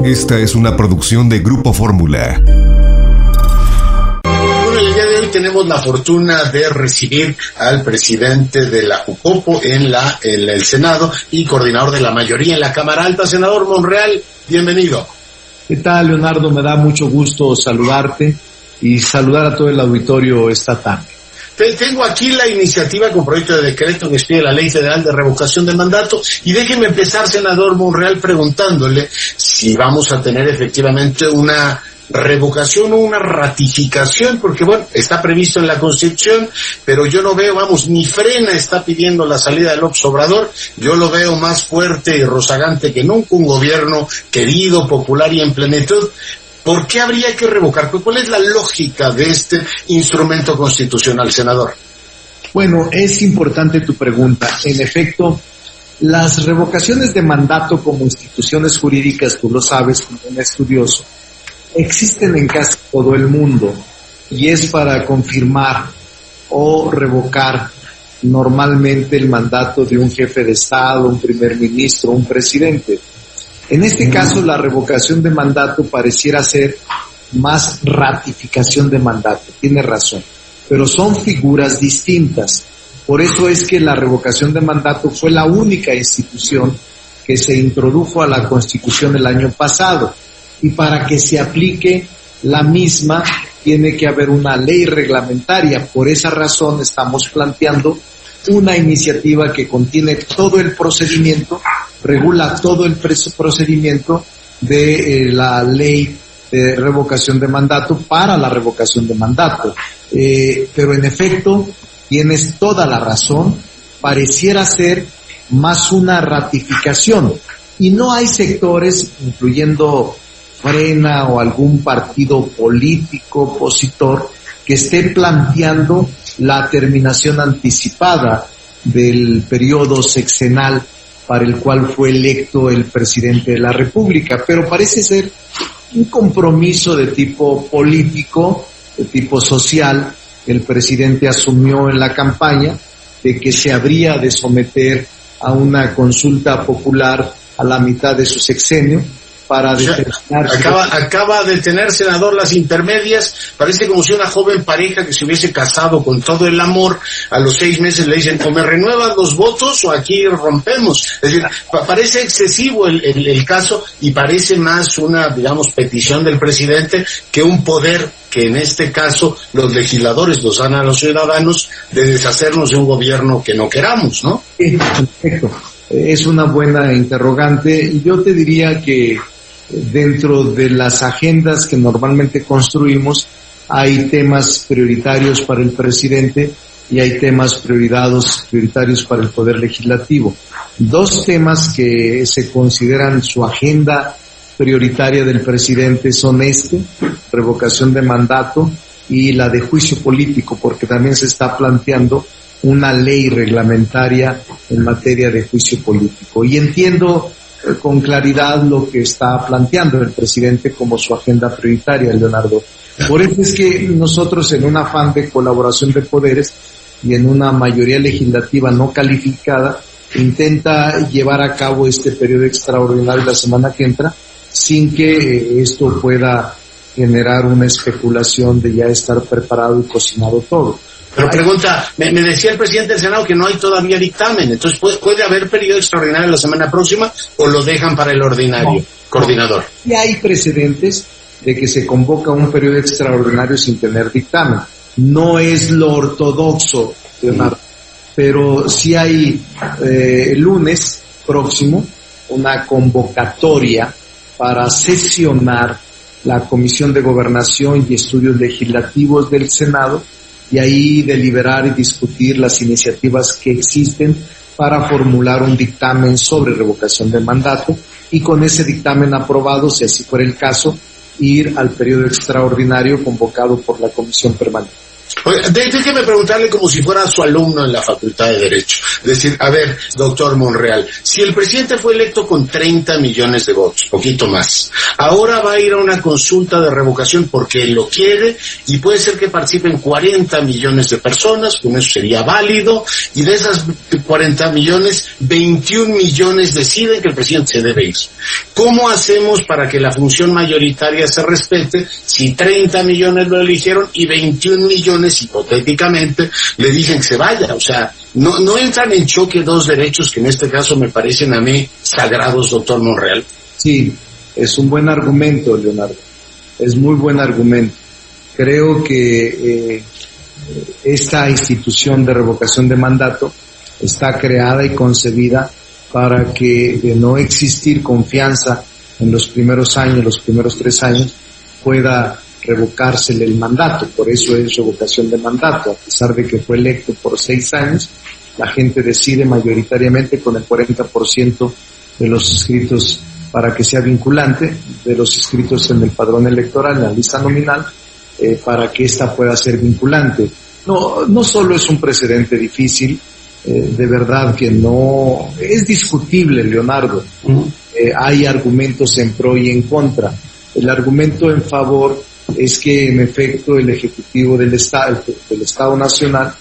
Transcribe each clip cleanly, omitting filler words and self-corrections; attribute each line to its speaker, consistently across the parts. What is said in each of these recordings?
Speaker 1: Esta es una producción de Grupo Fórmula.
Speaker 2: Bueno, el día de hoy tenemos la fortuna de recibir al presidente de la Jucopo en el Senado y coordinador de la mayoría en la Cámara Alta, senador Monreal. Bienvenido.
Speaker 3: ¿Qué tal, Leonardo? Me da mucho gusto saludarte y saludar a todo el auditorio esta tarde.
Speaker 2: Tengo aquí la iniciativa con proyecto de decreto que expide la Ley Federal de Revocación de Mandato y déjeme empezar, senador Monreal, preguntándole si vamos a tener efectivamente una revocación o una ratificación, porque bueno, está previsto en la Constitución, pero yo no veo, ni Frena está pidiendo la salida de López Obrador, yo lo veo más fuerte y rozagante que nunca, un gobierno querido, popular y en plenitud. ¿Por qué habría que revocar? ¿Cuál es la lógica de este instrumento constitucional, senador?
Speaker 3: Bueno, es importante tu pregunta. En efecto, las revocaciones de mandato como instituciones jurídicas, tú lo sabes como un estudioso, existen en casi todo el mundo y es para confirmar o revocar normalmente el mandato de un jefe de Estado, un primer ministro, un presidente. En este caso, la revocación de mandato pareciera ser más ratificación de mandato, tiene razón, pero son figuras distintas. Por eso es que la revocación de mandato fue la única institución que se introdujo a la Constitución el año pasado. Y para que se aplique la misma, tiene que haber una ley reglamentaria. Por esa razón estamos planteando una iniciativa que contiene todo el procedimiento, regula todo el procedimiento de la ley de revocación de mandato para la revocación de mandato. Pero en efecto, tienes toda la razón, pareciera ser más una ratificación. Y no hay sectores, incluyendo Frena o algún partido político opositor, que esté planteando la terminación anticipada del periodo sexenal para el cual fue electo el presidente de la República, pero parece ser un compromiso de tipo político, de tipo social. El presidente asumió en la campaña de que se habría de someter a una consulta popular a la mitad de su sexenio para determinar...
Speaker 2: Acaba de tener, senador, las intermedias. Parece como si una joven pareja que se hubiese casado con todo el amor, a los 6 meses le dicen, o me renuevas los votos o aquí rompemos. Es decir, parece excesivo el caso y parece más una, petición del presidente que un poder que en este caso los legisladores nos dan a los ciudadanos de deshacernos de un gobierno que no queramos, ¿no?
Speaker 3: Sí, perfecto. Es una buena interrogante. Yo te diría que dentro de las agendas que normalmente construimos hay temas prioritarios para el presidente y hay temas prioritarios para el Poder Legislativo. 2 temas que se consideran su agenda prioritaria del presidente son revocación de mandato, y la de juicio político, porque también se está planteando una ley reglamentaria en materia de juicio político. Y entiendo con claridad lo que está planteando el presidente como su agenda prioritaria, Leonardo. Por eso es que nosotros, en un afán de colaboración de poderes y en una mayoría legislativa no calificada, intenta llevar a cabo este periodo extraordinario la semana que entra, sin que esto pueda generar una especulación de ya estar preparado y cocinado todo.
Speaker 2: Pero pregunta, me decía el presidente del Senado que no hay todavía dictamen, entonces ¿puede haber periodo extraordinario la semana próxima o lo dejan para el ordinario, coordinador?
Speaker 3: Y hay precedentes de que se convoca un periodo extraordinario sin tener dictamen. No es lo ortodoxo, Leonardo, pero sí hay el lunes próximo una convocatoria para sesionar la Comisión de Gobernación y Estudios Legislativos del Senado, y ahí deliberar y discutir las iniciativas que existen para formular un dictamen sobre revocación de mandato, y con ese dictamen aprobado, si así fuera el caso, ir al periodo extraordinario convocado por la Comisión Permanente.
Speaker 2: Oye, déjeme preguntarle como si fuera su alumno en la Facultad de Derecho. Es decir, a ver, doctor Monreal, si el presidente fue electo con 30 millones de votos, poquito más, ahora va a ir a una consulta de revocación porque él lo quiere, y puede ser que participen 40 millones de personas, con eso sería válido, y de esas 40 millones, 21 millones deciden que el presidente se debe ir. ¿Cómo hacemos para que la función mayoritaria se respete si 30 millones lo eligieron y 21 millones hipotéticamente le dicen que se vaya? O sea, no entran en choque dos derechos que en este caso me parecen a mí sagrados, doctor Monreal.
Speaker 3: Sí, es un buen argumento, Leonardo. Es muy buen argumento. Creo que esta institución de revocación de mandato está creada y concebida para que, de no existir confianza en los primeros años, los primeros 3 años, pueda revocársele el mandato. Por eso es revocación de mandato. A pesar de que fue electo por 6 años, la gente decide mayoritariamente con el 40% de los inscritos para que sea vinculante, de los inscritos en el padrón electoral, en la lista nominal, para que ésta pueda ser vinculante. No solo es un precedente difícil, de verdad que no, es discutible, Leonardo. Hay argumentos en pro y en contra. El argumento en favor es que en efecto el Ejecutivo del Estado Nacional,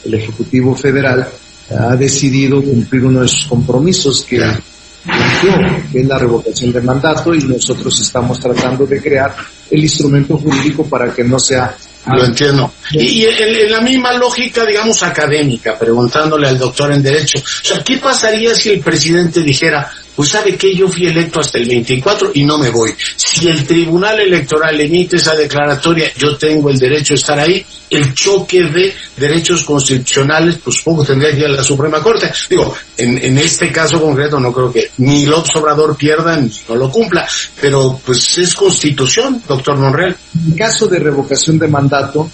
Speaker 3: el Ejecutivo Federal, ha decidido cumplir uno de sus compromisos que es la revocación de mandato, y nosotros estamos tratando de crear el instrumento jurídico para que no sea...
Speaker 2: Lo entiendo. Y en la misma lógica, digamos, académica, preguntándole al doctor en Derecho, o sea, ¿qué pasaría si el presidente dijera, pues sabe que yo fui electo hasta el 24 y no me voy? Si el Tribunal Electoral emite esa declaratoria, yo tengo el derecho a estar ahí. El choque de derechos constitucionales, pues supongo tendría que ir a la Suprema Corte. Digo, en este caso concreto no creo que ni López Obrador pierda ni no lo cumpla, pero pues es Constitución, doctor Monreal.
Speaker 3: En caso de revocación de mandato,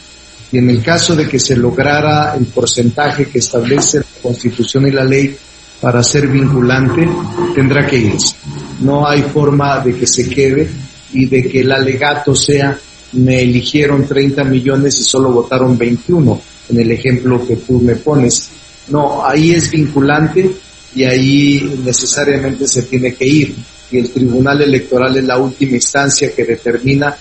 Speaker 3: y en el caso de que se lograra el porcentaje que establece la Constitución y la ley para ser vinculante, tendrá que irse. No hay forma de que se quede y de que el alegato sea: me eligieron 30 millones y solo votaron 21, en el ejemplo que tú me pones. No, ahí es vinculante y ahí necesariamente se tiene que ir. Y el Tribunal Electoral es la última instancia que determina,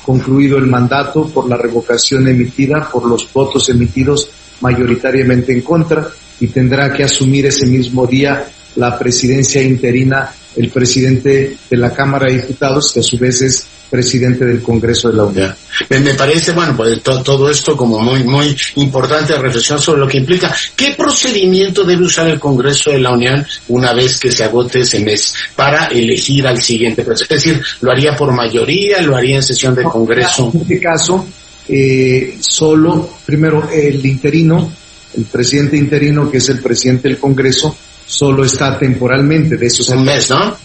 Speaker 3: concluido el mandato, por la revocación emitida, por los votos emitidos mayoritariamente en contra, y tendrá que asumir ese mismo día la presidencia interina el presidente de la Cámara de Diputados, que a su vez es presidente del Congreso de la Unión.
Speaker 2: Me parece, bueno, pues todo esto como muy importante reflexión sobre lo que implica. ¿Qué procedimiento debe usar el Congreso de la Unión una vez que se agote ese mes para elegir al siguiente presidente? Es decir, ¿lo haría por mayoría? ¿Lo haría en sesión del Congreso?
Speaker 3: En este caso, solo, primero, el interino, el presidente interino, que es el presidente del Congreso, solo está temporalmente, de esos
Speaker 2: un mes, ¿no?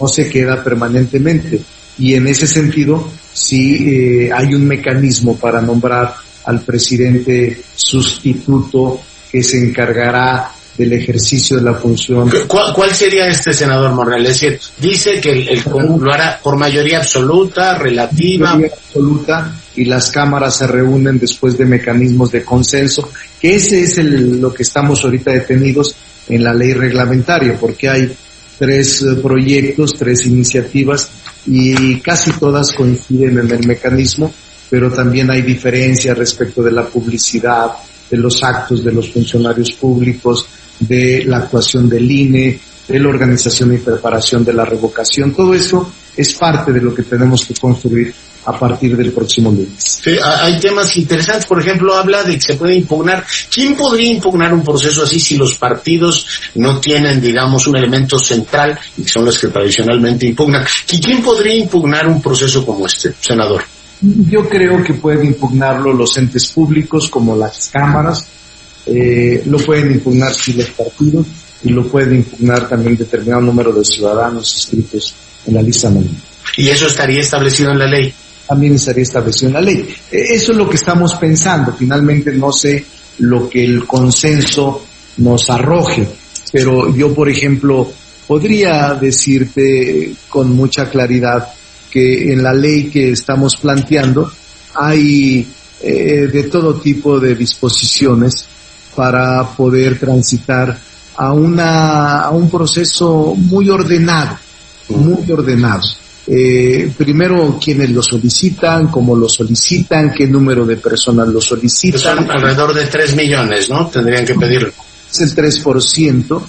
Speaker 3: No se queda permanentemente. Y en ese sentido, sí hay un mecanismo para nombrar al presidente sustituto que se encargará del ejercicio de la función.
Speaker 2: ¿Cuál sería este, senador Monreal? Es decir, dice que lo hará por mayoría absoluta, relativa.
Speaker 3: Mayoría absoluta, y las cámaras se reúnen después de mecanismos de consenso, que ese es lo que estamos ahorita detenidos en la ley reglamentaria, porque hay 3 proyectos, 3 iniciativas, y casi todas coinciden en el mecanismo, pero también hay diferencias respecto de la publicidad, de los actos de los funcionarios públicos, de la actuación del INE, de la organización y preparación de la revocación. Todo eso es parte de lo que tenemos que construir a partir del próximo lunes.
Speaker 2: Sí, hay temas interesantes. Por ejemplo, habla de que se puede impugnar. ¿Quién podría impugnar un proceso así si los partidos no tienen, digamos, un elemento central, y son los que tradicionalmente impugnan? ¿Y quién podría impugnar un proceso como este, senador?
Speaker 3: Yo creo que pueden impugnarlo los entes públicos, como las cámaras, lo pueden impugnar sí los partidos, y lo pueden impugnar también determinado número de ciudadanos inscritos en la lista nominal.
Speaker 2: ¿Y eso estaría establecido en la ley?
Speaker 3: También estaría establecido en la ley. Eso es lo que estamos pensando. Finalmente no sé lo que el consenso nos arroje, pero yo, por ejemplo, podría decirte con mucha claridad que en la ley que estamos planteando hay de todo tipo de disposiciones para poder transitar a un proceso muy ordenado, muy ordenado. Primero, quienes lo solicitan, cómo lo solicitan, qué número de personas lo solicitan.
Speaker 2: Son alrededor de 3 millones, ¿no? Tendrían que pedirlo.
Speaker 3: Es el 3%,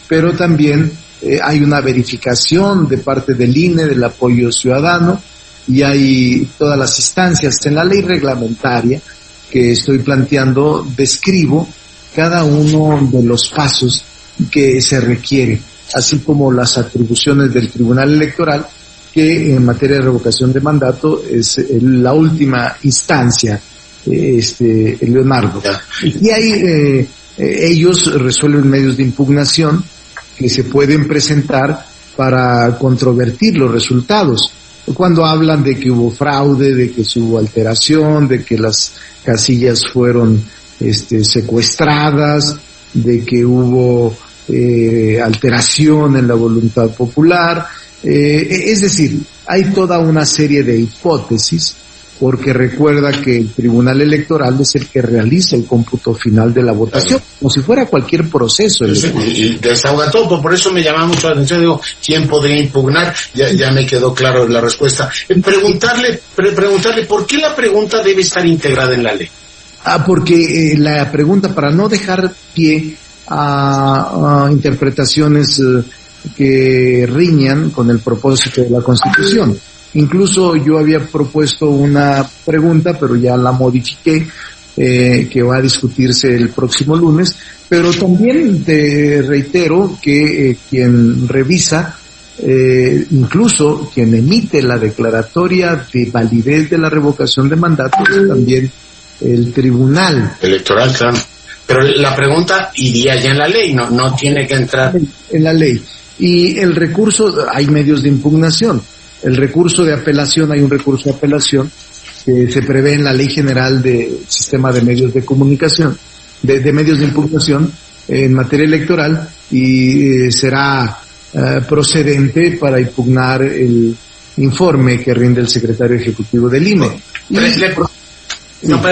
Speaker 3: pero también hay una verificación de parte del INE del apoyo ciudadano y hay todas las instancias. En la ley reglamentaria que estoy planteando describo cada uno de los pasos que se requiere, así como las atribuciones del Tribunal Electoral, que en materia de revocación de mandato es la última instancia, Leonardo. Y ahí ellos resuelven medios de impugnación que se pueden presentar para controvertir los resultados. Cuando hablan de que hubo fraude, de que hubo alteración, de que las casillas fueron secuestradas, de que hubo alteración en la voluntad popular, es decir, hay toda una serie de hipótesis, porque recuerda que el Tribunal Electoral es el que realiza el cómputo final de la votación, como si fuera cualquier proceso electoral.
Speaker 2: Y desahoga todo, por eso me llamaba mucho la atención, digo, ¿quién podría impugnar? Ya me quedó claro la respuesta. Preguntarle, ¿por qué la pregunta debe estar integrada en la ley?
Speaker 3: Porque la pregunta, para no dejar pie a interpretaciones que riñan con el propósito de la Constitución. Incluso yo había propuesto una pregunta, pero ya la modifiqué, que va a discutirse el próximo lunes, pero también te reitero que quien revisa, incluso quien emite la declaratoria de validez de la revocación de mandato, es también el Tribunal
Speaker 2: Electoral, claro. Pero la pregunta iría ya en la ley, no tiene que entrar
Speaker 3: en la ley. Y el recurso, hay medios de impugnación. El recurso de apelación, hay un recurso de apelación que se prevé en la Ley General de Sistema de Medios de Comunicación, de medios de impugnación en materia electoral, y será procedente para impugnar el informe que rinde el secretario ejecutivo del INE.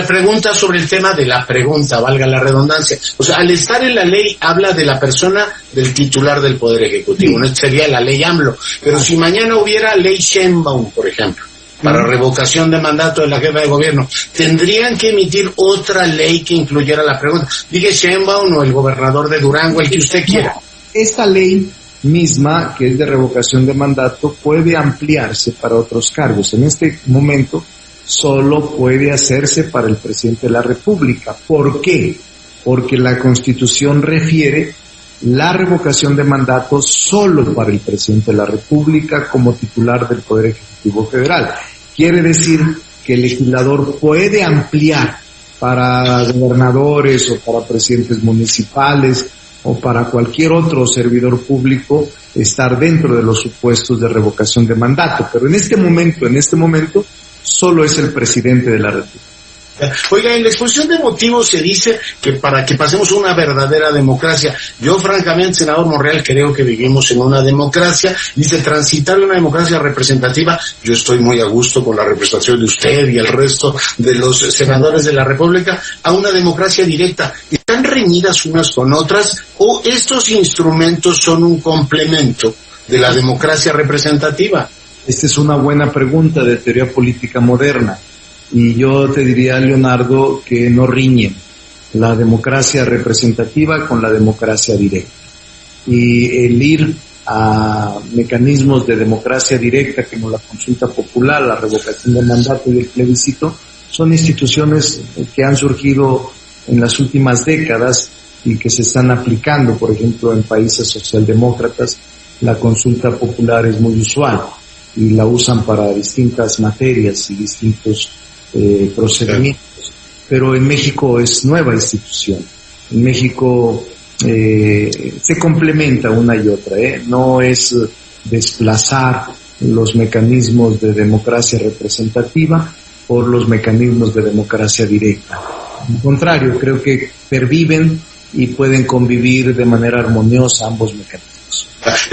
Speaker 2: Pregunta sobre el tema de la pregunta, valga la redundancia. O sea, al estar en la ley habla de la persona del titular del Poder Ejecutivo, no sería la ley AMLO. Pero si mañana hubiera ley Sheinbaum, por ejemplo, para revocación de mandato de la jefa de gobierno, ¿tendrían que emitir otra ley que incluyera la pregunta? Diga Sheinbaum o el gobernador de Durango, el que usted quiera.
Speaker 3: Esta ley misma, que es de revocación de mandato, puede ampliarse para otros cargos. En este momento solo puede hacerse para el presidente de la República. ¿Por qué? Porque la Constitución refiere la revocación de mandato solo para el presidente de la República como titular del Poder Ejecutivo Federal. Quiere decir que el legislador puede ampliar para gobernadores o para presidentes municipales o para cualquier otro servidor público estar dentro de los supuestos de revocación de mandato. Pero en este momento, solo es el presidente de la República.
Speaker 2: Oiga, en la exposición de motivos se dice que para que pasemos una verdadera democracia, yo francamente, senador Monreal, creo que vivimos en una democracia, dice transitar una democracia representativa, yo estoy muy a gusto con la representación de usted y el resto de los senadores de la República, a una democracia directa. ¿Están reñidas unas con otras o estos instrumentos son un complemento de la democracia representativa?
Speaker 3: Esta es una buena pregunta de teoría política moderna. Y yo te diría, Leonardo, que no riñen la democracia representativa con la democracia directa. Y el ir a mecanismos de democracia directa como la consulta popular, la revocación de mandato y el plebiscito, son instituciones que han surgido en las últimas décadas y que se están aplicando. Por ejemplo, en países socialdemócratas, la consulta popular es muy usual y la usan para distintas materias y distintos procedimientos, pero en México es nueva institución. En México se complementa una y otra, no es desplazar los mecanismos de democracia representativa por los mecanismos de democracia directa. Al contrario, creo que perviven y pueden convivir de manera armoniosa ambos mecanismos.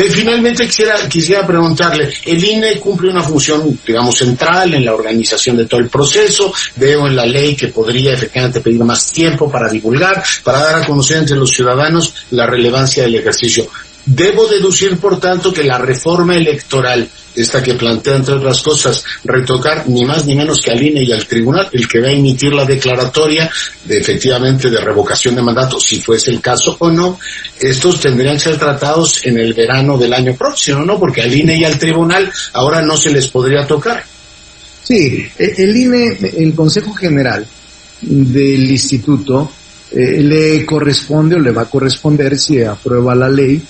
Speaker 2: Finalmente quisiera preguntarle, el INE cumple una función, digamos, central en la organización de todo el proceso. Veo en la ley que podría efectivamente pedir más tiempo para divulgar, para dar a conocer entre los ciudadanos la relevancia del ejercicio. Debo deducir, por tanto, que la reforma electoral, esta que plantea, entre otras cosas, retocar ni más ni menos que al INE y al tribunal, el que va a emitir la declaratoria efectivamente de revocación de mandato, si fuese el caso o no, estos tendrían que ser tratados en el verano del año próximo, ¿no? Porque al INE y al tribunal ahora no se les podría tocar.
Speaker 3: Sí, el INE, el Consejo General del Instituto, le corresponde o le va a corresponder, si aprueba la ley,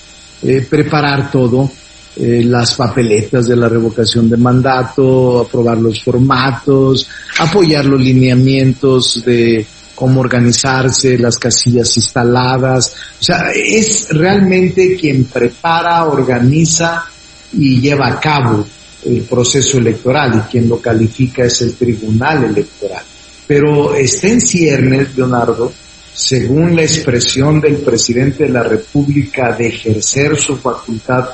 Speaker 3: preparar todo, las papeletas de la revocación de mandato, aprobar los formatos, apoyar los lineamientos de cómo organizarse, las casillas instaladas. O sea, es realmente quien prepara, organiza y lleva a cabo el proceso electoral, y quien lo califica es el Tribunal Electoral. Pero está en ciernes, Leonardo, según la expresión del presidente de la República de ejercer su facultad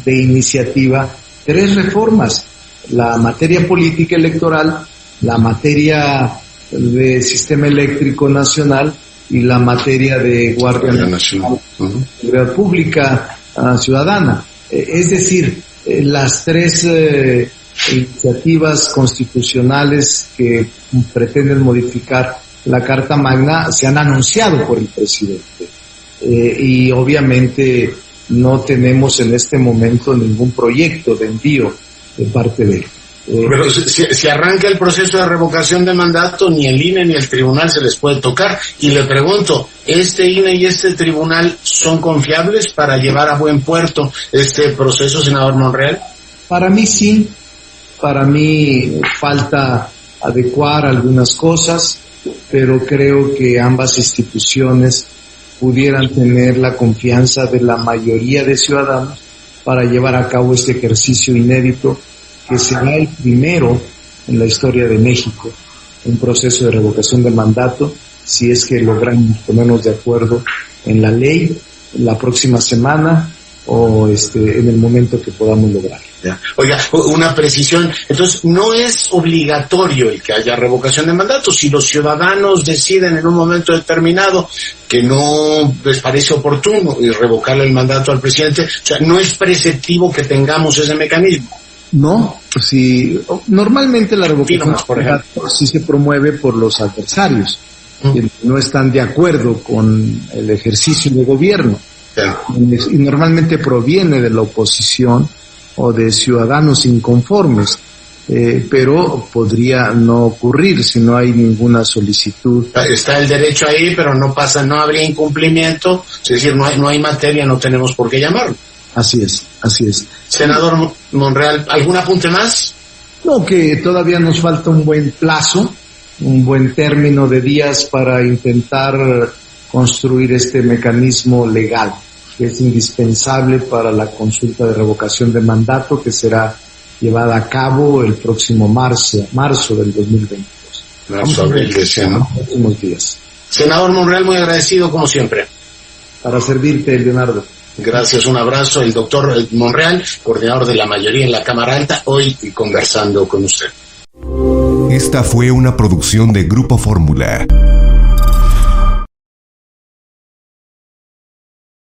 Speaker 3: de iniciativa, 3 reformas: la materia política electoral, la materia de sistema eléctrico nacional y la materia de Guardia Nacional, Seguridad Pública Ciudadana. Es decir, las 3 iniciativas constitucionales que pretenden modificar la Carta Magna se han anunciado por el presidente, y obviamente no tenemos en este momento ningún proyecto de envío de parte de él.
Speaker 2: Pero si arranca el proceso de revocación de mandato, ni el INE ni el tribunal se les puede tocar. Y le pregunto, ¿este INE y este tribunal son confiables para llevar a buen puerto este proceso, senador Monreal?
Speaker 3: Para mí sí, para mí falta adecuar algunas cosas, pero creo que ambas instituciones pudieran tener la confianza de la mayoría de ciudadanos para llevar a cabo este ejercicio inédito, que será el primero en la historia de México, un proceso de revocación de mandato, si es que logramos ponernos de acuerdo en la ley la próxima semana o en el momento que podamos lograr.
Speaker 2: Oiga, una precisión. Entonces, no es obligatorio el que haya revocación de mandato. Si los ciudadanos deciden en un momento determinado que no les parece oportuno y revocarle el mandato al presidente, o sea, no es preceptivo que tengamos ese mecanismo.
Speaker 3: No, si normalmente la revocación de mandato sí se promueve por los adversarios, que no están de acuerdo con el ejercicio de gobierno. Y normalmente proviene de la oposición o de ciudadanos inconformes, pero podría no ocurrir si no hay ninguna solicitud.
Speaker 2: Está el derecho ahí, pero no habría incumplimiento, es decir, no hay materia, no tenemos por qué llamarlo.
Speaker 3: Así es.
Speaker 2: Senador Monreal, ¿algún apunte más?
Speaker 3: No, que todavía nos falta un buen plazo, un buen término de días para intentar construir este mecanismo legal, que es indispensable para la consulta de revocación de mandato, que será llevada a cabo el próximo marzo del 2022.
Speaker 2: Abril, ¿no?
Speaker 3: Próximos días.
Speaker 2: Senador Monreal, muy agradecido como siempre.
Speaker 3: Para servirte, Leonardo.
Speaker 2: Gracias, un abrazo. El doctor Monreal, coordinador de la mayoría en la Cámara Alta, hoy conversando con usted.
Speaker 1: Esta fue una producción de Grupo Fórmula.